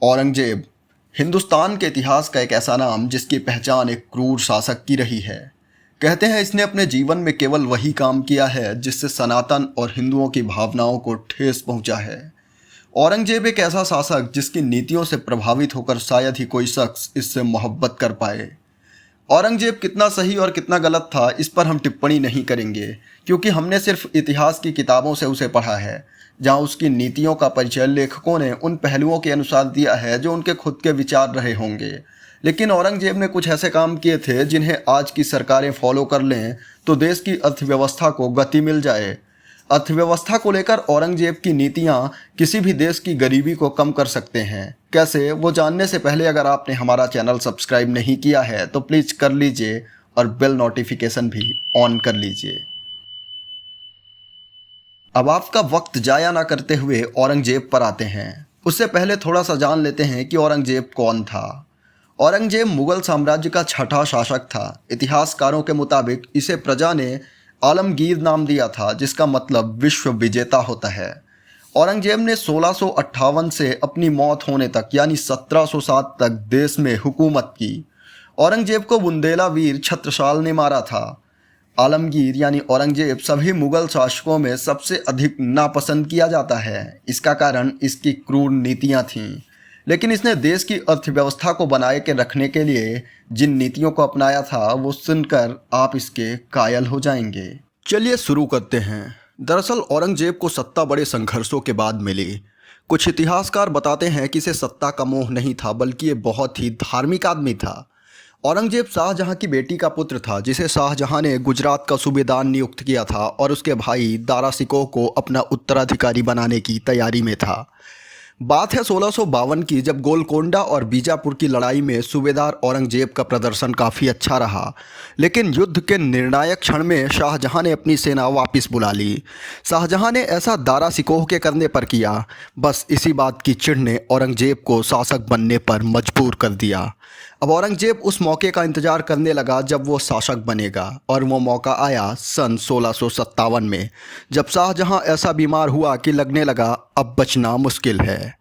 औरंगजेब हिंदुस्तान के इतिहास का एक ऐसा नाम जिसकी पहचान एक क्रूर शासक की रही है। कहते हैं इसने अपने जीवन में केवल वही काम किया है जिससे सनातन और हिंदुओं की भावनाओं को ठेस पहुंचा है। औरंगजेब एक ऐसा शासक जिसकी नीतियों से प्रभावित होकर शायद ही कोई शख्स इससे मोहब्बत कर पाए। औरंगजेब कितना सही और कितना गलत था इस पर हम टिप्पणी नहीं करेंगे, क्योंकि हमने सिर्फ इतिहास की किताबों से उसे पढ़ा है, जहां उसकी नीतियों का परिचय लेखकों ने उन पहलुओं के अनुसार दिया है जो उनके खुद के विचार रहे होंगे। लेकिन औरंगजेब ने कुछ ऐसे काम किए थे जिन्हें आज की सरकारें फॉलो कर लें तो देश की अर्थव्यवस्था को गति मिल जाए। अर्थव्यवस्था को लेकर औरंगजेब की नीतियां किसी भी देश की गरीबी को कम कर सकते हैं। कैसे, वो जानने से पहले अगर आपने हमारा चैनल सब्सक्राइब नहीं किया है तो प्लीज़ कर लीजिए और बेल नोटिफिकेशन भी ऑन कर लीजिए। अब आपका वक्त जाया ना करते हुए औरंगजेब पर आते हैं। उससे पहले थोड़ा सा जान लेते हैं कि औरंगजेब कौन था। औरंगजेब मुगल साम्राज्य का छठा शासक था। इतिहासकारों के मुताबिक इसे प्रजा ने आलमगीर नाम दिया था, जिसका मतलब विश्व विजेता होता है। औरंगजेब ने 1658 से अपनी मौत होने तक यानी 1707 तक देश में हुकूमत की। औरंगजेब को बुंदेला वीर छत्रसाल ने मारा था। आलमगीर यानी औरंगजेब सभी मुगल शासकों में सबसे अधिक नापसंद किया जाता है। इसका कारण इसकी क्रूर नीतियां थीं। लेकिन इसने देश की अर्थव्यवस्था को बनाए के रखने के लिए जिन नीतियों को अपनाया था वो सुनकर आप इसके कायल हो जाएंगे। चलिए शुरू करते हैं। दरअसल औरंगजेब को सत्ता बड़े संघर्षों के बाद मिली। कुछ इतिहासकार बताते हैं कि इसे सत्ता का मोह नहीं था, बल्कि ये बहुत ही धार्मिक आदमी था। औरंगजेब शाहजहां की बेटी का पुत्र था, जिसे शाहजहां ने गुजरात का सूबेदार नियुक्त किया था और उसके भाई दारा शिकोह को अपना उत्तराधिकारी बनाने की तैयारी में था। बात है 1652 की, जब गोलकोंडा और बीजापुर की लड़ाई में सूबेदार औरंगजेब का प्रदर्शन काफ़ी अच्छा रहा। लेकिन युद्ध के निर्णायक क्षण में शाहजहां ने अपनी सेना वापस बुला ली। शाहजहां ने ऐसा दारा शिकोह के करने पर किया। बस इसी बात की चिढ़ ने औरंगजेब को शासक बनने पर मजबूर कर दिया। अब औरंगजेब उस मौके का इंतजार करने लगा जब वो शासक बनेगा, और वो मौका आया सन 1657 में, जब शाहजहां ऐसा बीमार हुआ कि लगने लगा अब बचना मुश्किल है।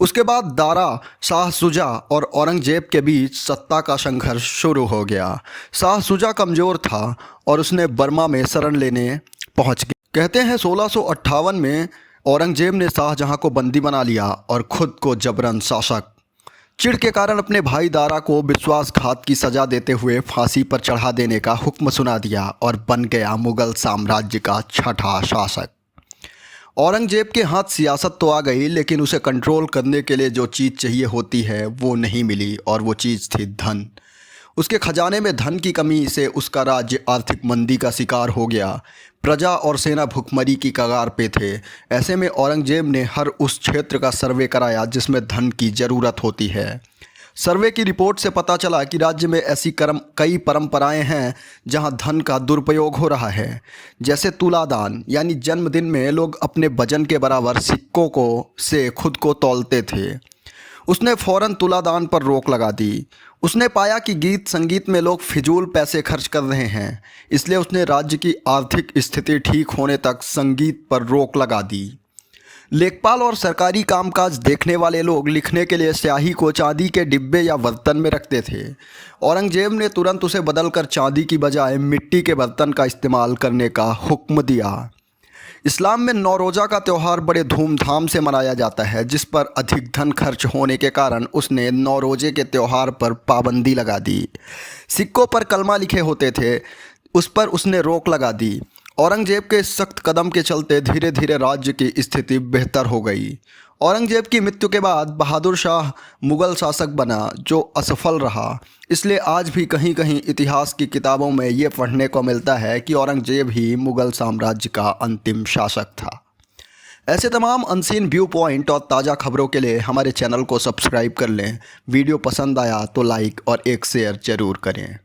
उसके बाद दारा, शाह शुजा और औरंगजेब के बीच सत्ता का संघर्ष शुरू हो गया। शाह शुजा कमज़ोर था और उसने बर्मा में शरण लेने पहुंच गया। कहते हैं 1658 में औरंगजेब ने शाहजहां को बंदी बना लिया और खुद को जबरन शासक। चिढ़ के कारण अपने भाई दारा को विश्वासघात की सज़ा देते हुए फांसी पर चढ़ा देने का हुक्म सुना दिया और बन गया मुगल साम्राज्य का छठा शासक। औरंगजेब के हाथ सियासत तो आ गई, लेकिन उसे कंट्रोल करने के लिए जो चीज़ चाहिए होती है वो नहीं मिली, और वो चीज़ थी धन। उसके खजाने में धन की कमी से उसका राज्य आर्थिक मंदी का शिकार हो गया। प्रजा और सेना भुखमरी की कगार पे थे। ऐसे में औरंगजेब ने हर उस क्षेत्र का सर्वे कराया जिसमें धन की ज़रूरत होती है। सर्वे की रिपोर्ट से पता चला कि राज्य में ऐसी कई परंपराएं हैं जहां धन का दुरुपयोग हो रहा है। जैसे तुलादान, यानी जन्मदिन में लोग अपने वजन के बराबर सिक्कों को से खुद को तौलते थे। उसने फ़ौरन तुलादान पर रोक लगा दी। उसने पाया कि गीत संगीत में लोग फिजूल पैसे खर्च कर रहे हैं, इसलिए उसने राज्य की आर्थिक स्थिति ठीक होने तक संगीत पर रोक लगा दी। लेखपाल और सरकारी कामकाज देखने वाले लोग लिखने के लिए स्याही को चांदी के डिब्बे या बर्तन में रखते थे। औरंगजेब ने तुरंत उसे बदलकर चांदी की बजाय मिट्टी के बर्तन का इस्तेमाल करने का हुक्म दिया। इस्लाम में नौरोज़ा का त्यौहार बड़े धूमधाम से मनाया जाता है, जिस पर अधिक धन खर्च होने के कारण उसने नौरोज़े के त्यौहार पर पाबंदी लगा दी। सिक्कों पर कलमा लिखे होते थे, उस पर उसने रोक लगा दी। औरंगजेब के सख्त कदम के चलते धीरे धीरे राज्य की स्थिति बेहतर हो गई। औरंगजेब की मृत्यु के बाद बहादुर शाह मुग़ल शासक बना, जो असफल रहा। इसलिए आज भी कहीं कहीं इतिहास की किताबों में ये पढ़ने को मिलता है कि औरंगजेब ही मुग़ल साम्राज्य का अंतिम शासक था। ऐसे तमाम अनसीन व्यू पॉइंट और ताज़ा खबरों के लिए हमारे चैनल को सब्सक्राइब कर लें। वीडियो पसंद आया तो लाइक और एक शेयर ज़रूर करें।